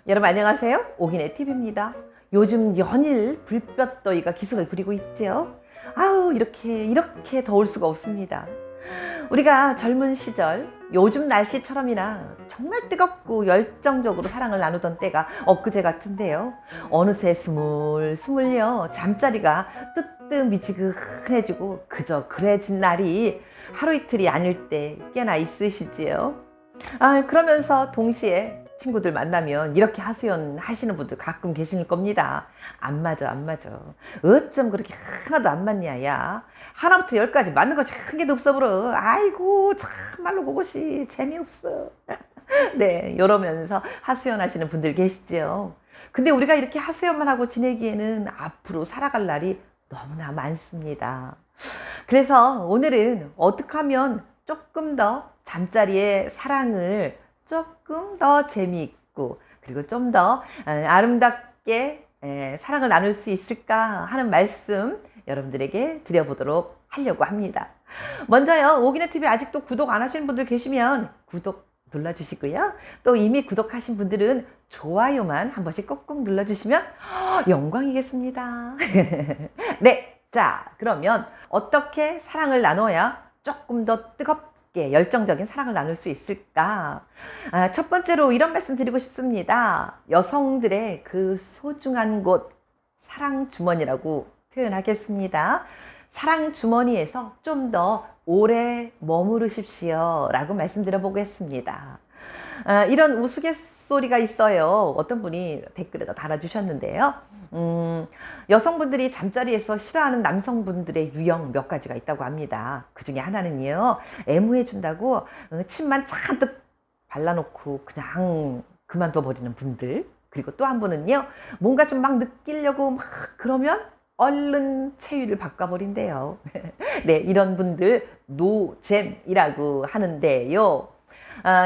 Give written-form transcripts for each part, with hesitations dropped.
여러분 안녕하세요. 오기네 TV입니다. 요즘 연일 불볕더위가 기승을 부리고 있죠. 아우 이렇게 더울 수가 없습니다. 우리가 젊은 시절 요즘 날씨처럼이나 정말 뜨겁고 열정적으로 사랑을 나누던 때가 엊그제 같은데요. 어느새 스물스물요 잠자리가 뜨뜻미지근해지고 그저 그래진 날이 하루 이틀이 아닐 때 꽤나 있으시지요. 그러면서 동시에 친구들 만나면 이렇게 하소연 하시는 분들 가끔 계실 겁니다. 안 맞아, 안 맞아. 어쩜 그렇게 하나도 안 맞냐, 야. 하나부터 열까지 맞는 것이 한 개도 없어, 보러. 아이고, 참말로 그것이 재미없어. 네, 이러면서 하소연 하시는 분들 계시죠. 근데 우리가 이렇게 하소연만 하고 지내기에는 앞으로 살아갈 날이 너무나 많습니다. 그래서 오늘은 어떻게 하면 조금 더 잠자리의 사랑을 조금 더 재미있고 그리고 좀 더 아름답게 사랑을 나눌 수 있을까 하는 말씀 여러분들에게 드려보도록 하려고 합니다. 먼저요, 오기네 TV 아직도 구독 안 하시는 분들 계시면 구독 눌러주시고요. 또 이미 구독하신 분들은 좋아요만 한 번씩 꼭꼭 눌러주시면 영광이겠습니다. 네, 자 그러면 어떻게 사랑을 나눠야 조금 더 뜨겁게 열정적인 사랑을 나눌 수 있을까? 첫 번째로 이런 말씀 드리고 싶습니다. 여성들의 그 소중한 곳 사랑 주머니라고 표현하겠습니다. 사랑 주머니에서 좀 더 오래 머무르십시오 라고 말씀드려 보겠습니다. 이런 우스갯소리가 있어요. 어떤 분이 댓글에다 달아주셨는데요. 여성분들이 잠자리에서 싫어하는 남성분들의 유형 몇 가지가 있다고 합니다. 그 중에 하나는요, 애무해준다고 침만 잔뜩 발라놓고 그냥 그만둬 버리는 분들. 그리고 또 한 분은요, 뭔가 좀 막 느끼려고 막 그러면 얼른 체위를 바꿔버린대요. 네, 이런 분들 노잼이라고 하는데요.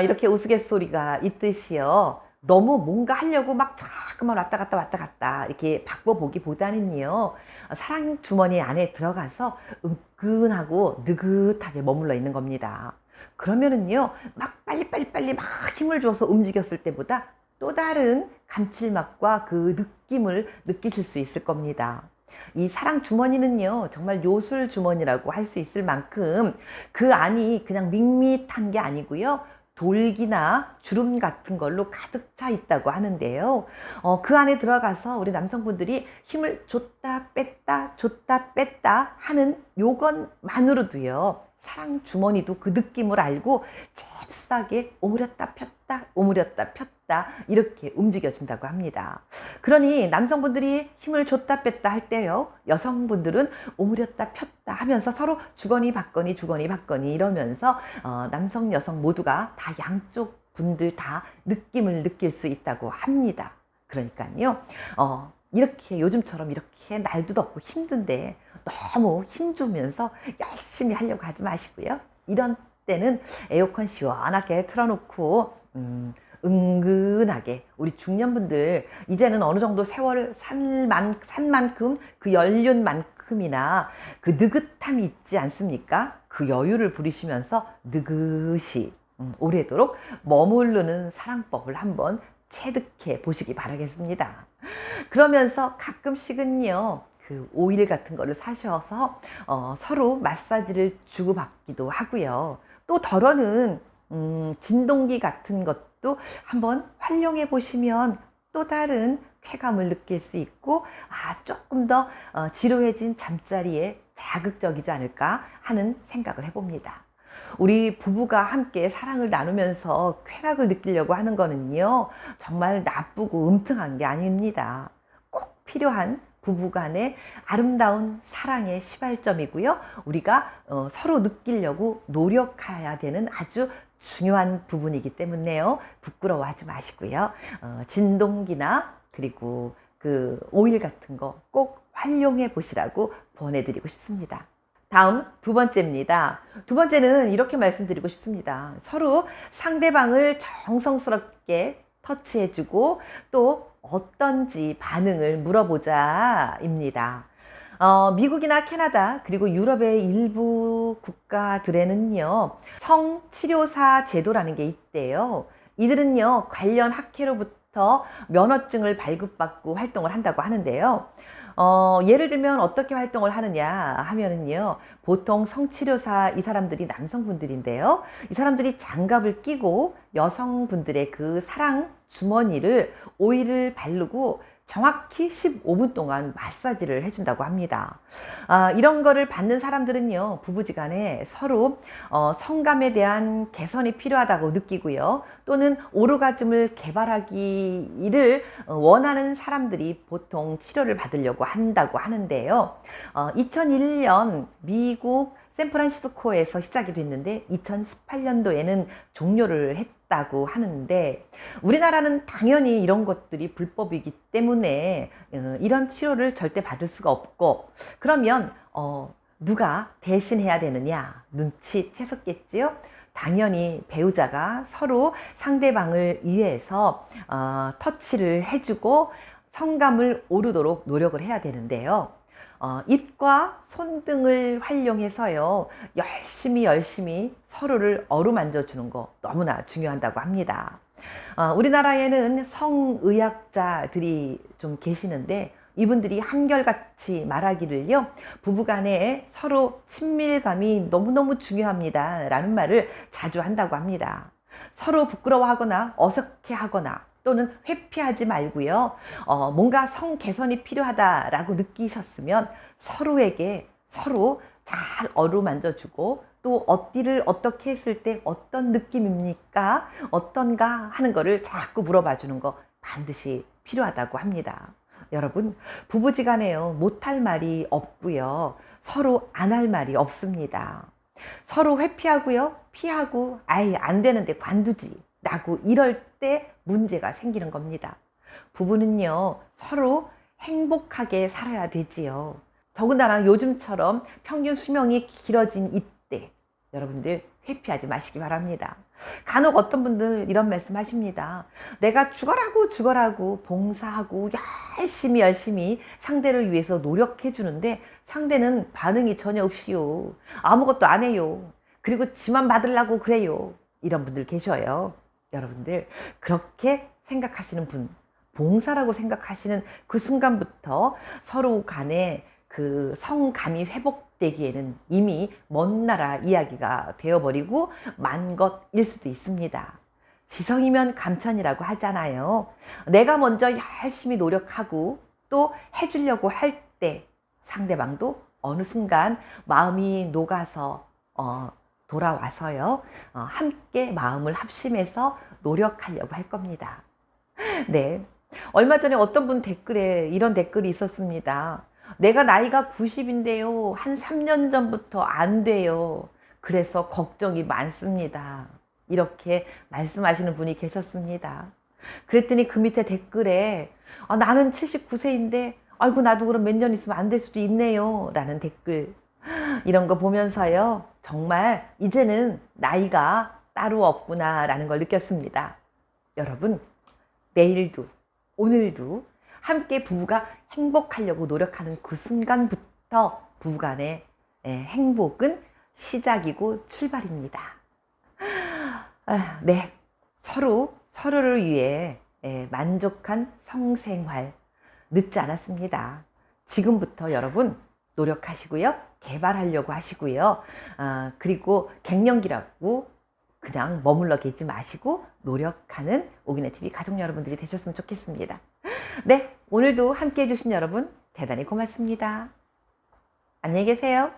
이렇게 우스갯소리가 있듯이요, 너무 뭔가 하려고 막 자꾸만 왔다 갔다 이렇게 바꿔보기보다는요, 사랑 주머니 안에 들어가서 은근하고 느긋하게 머물러 있는 겁니다. 그러면은요, 막 빨리 막 힘을 줘서 움직였을 때보다 또 다른 감칠맛과 그 느낌을 느끼실 수 있을 겁니다. 이 사랑 주머니는요, 정말 요술 주머니라고 할 수 있을 만큼 그 안이 그냥 밋밋한 게 아니고요, 돌기나 주름 같은 걸로 가득 차 있다고 하는데요. 그 안에 들어가서 우리 남성분들이 힘을 줬다 뺐다 하는 요것만으로도요, 사랑 주머니도 그 느낌을 알고 잽싸게 오므렸다 폈다 이렇게 움직여준다고 합니다. 그러니 남성분들이 힘을 줬다 뺐다 할 때요, 여성분들은 오므렸다 폈다 하면서 서로 주거니 받거니 이러면서 남성 여성 모두가 다 양쪽 분들 다 느낌을 느낄 수 있다고 합니다. 그러니까요, 이렇게 요즘처럼 이렇게 날도 덥고 힘든데 너무 힘주면서 열심히 하려고 하지 마시고요. 이런 때는 에어컨 시원하게 틀어놓고 은근하게 우리 중년분들 이제는 어느 정도 세월을 산 만큼 그 연륜만큼이나 그 느긋함이 있지 않습니까? 그 여유를 부리시면서 느긋이 오래도록 머무르는 사랑법을 한번 체득해 보시기 바라겠습니다. 그러면서 가끔씩은요, 그 오일 같은 거를 사셔서 서로 마사지를 주고받기도 하고요. 또 덜어는 진동기 같은 것도 한번 활용해 보시면 또 다른 쾌감을 느낄 수 있고, 조금 더 지루해진 잠자리에 자극적이지 않을까 하는 생각을 해봅니다. 우리 부부가 함께 사랑을 나누면서 쾌락을 느끼려고 하는 거는요, 정말 나쁘고 음탕한 게 아닙니다. 꼭 필요한 부부간의 아름다운 사랑의 시발점이고요, 우리가 서로 느끼려고 노력해야 되는 아주 중요한 부분이기 때문에요, 부끄러워하지 마시고요, 진동기나 그리고 그 오일 같은 거 꼭 활용해 보시라고 권해드리고 싶습니다. 다음 두 번째입니다. 두 번째는 이렇게 말씀드리고 싶습니다. 서로 상대방을 정성스럽게 터치해주고 또 어떤지 반응을 물어보자입니다. 미국이나 캐나다 그리고 유럽의 일부 국가들에는요, 성치료사 제도라는 게 있대요. 이들은요, 관련 학회로부터 부터 면허증을 발급받고 활동을 한다고 하는데요. 예를 들면 어떻게 활동을 하느냐 하면은요, 보통 성치료사 이 사람들이 남성분들인데요. 이 사람들이 장갑을 끼고 여성분들의 그 사랑 주머니를 오일을 바르고 정확히 15분 동안 마사지를 해준다고 합니다. 이런 거를 받는 사람들은요, 부부지간에 서로 성감에 대한 개선이 필요하다고 느끼고요, 또는 오르가즘을 개발하기를 원하는 사람들이 보통 치료를 받으려고 한다고 하는데요. 2001년 미국 샌프란시스코에서 시작이 됐는데 2018년도에는 종료를 했다고 하는데, 우리나라는 당연히 이런 것들이 불법이기 때문에 이런 치료를 절대 받을 수가 없고, 그러면 누가 대신해야 되느냐 눈치채셨겠지요? 당연히 배우자가 서로 상대방을 위해서 터치를 해주고 성감을 오르도록 노력을 해야 되는데요. 입과 손등을 활용해서요, 열심히 서로를 어루만져 주는 거 너무나 중요하다고 합니다. 우리나라에는 성의학자들이 좀 계시는데, 이분들이 한결같이 말하기를요, 부부간에 서로 친밀감이 너무너무 중요합니다 라는 말을 자주 한다고 합니다. 서로 부끄러워하거나 어색해하거나 또는 회피하지 말고요, 뭔가 성 개선이 필요하다라고 느끼셨으면 서로에게 서로 잘 어루만져주고, 또 어디를 어떻게 했을 때 어떤 느낌입니까? 어떤가 하는 거를 자꾸 물어봐 주는 거 반드시 필요하다고 합니다. 여러분, 부부지간에요, 못할 말이 없고요, 서로 안 할 말이 없습니다. 서로 회피하고요, 피하고 아예 안 되는데 관두지 라고 이럴 때 문제가 생기는 겁니다. 부부는요, 서로 행복하게 살아야 되지요. 더군다나 요즘처럼 평균 수명이 길어진 이때, 여러분들 회피하지 마시기 바랍니다. 간혹 어떤 분들 이런 말씀 하십니다. 내가 죽어라고 봉사하고 열심히 상대를 위해서 노력해 주는데 상대는 반응이 전혀 없이요, 아무것도 안 해요, 그리고 지만 받으려고 그래요. 이런 분들 계셔요. 여러분들, 그렇게 생각하시는 분, 봉사라고 생각하시는 그 순간부터 서로 간에 그 성감이 회복되기에는 이미 먼 나라 이야기가 되어버리고 만 것일 수도 있습니다. 지성이면 감천이라고 하잖아요. 내가 먼저 열심히 노력하고 또 해주려고 할 때 상대방도 어느 순간 마음이 녹아서 돌아와서요, 함께 마음을 합심해서 노력하려고 할 겁니다. 네. 얼마 전에 어떤 분 댓글에 이런 댓글이 있었습니다. 내가 나이가 90인데요. 한 3년 전부터 안 돼요. 그래서 걱정이 많습니다. 이렇게 말씀하시는 분이 계셨습니다. 그랬더니 그 밑에 댓글에 나는 79세인데 아이고 나도 그럼 몇 년 있으면 안 될 수도 있네요 라는 댓글, 이런 거 보면서요, 정말 이제는 나이가 따로 없구나 라는 걸 느꼈습니다. 여러분, 내일도 오늘도 함께 부부가 행복하려고 노력하는 그 순간부터 부부간의 행복은 시작이고 출발입니다. 네, 서로를 위해 만족한 성생활 늦지 않았습니다. 지금부터 여러분 노력하시고요, 개발하려고 하시고요, 그리고 갱년기라고 그냥 머물러 계지 마시고 노력하는 오기네TV 가족 여러분들이 되셨으면 좋겠습니다. 네, 오늘도 함께 해주신 여러분 대단히 고맙습니다. 안녕히 계세요.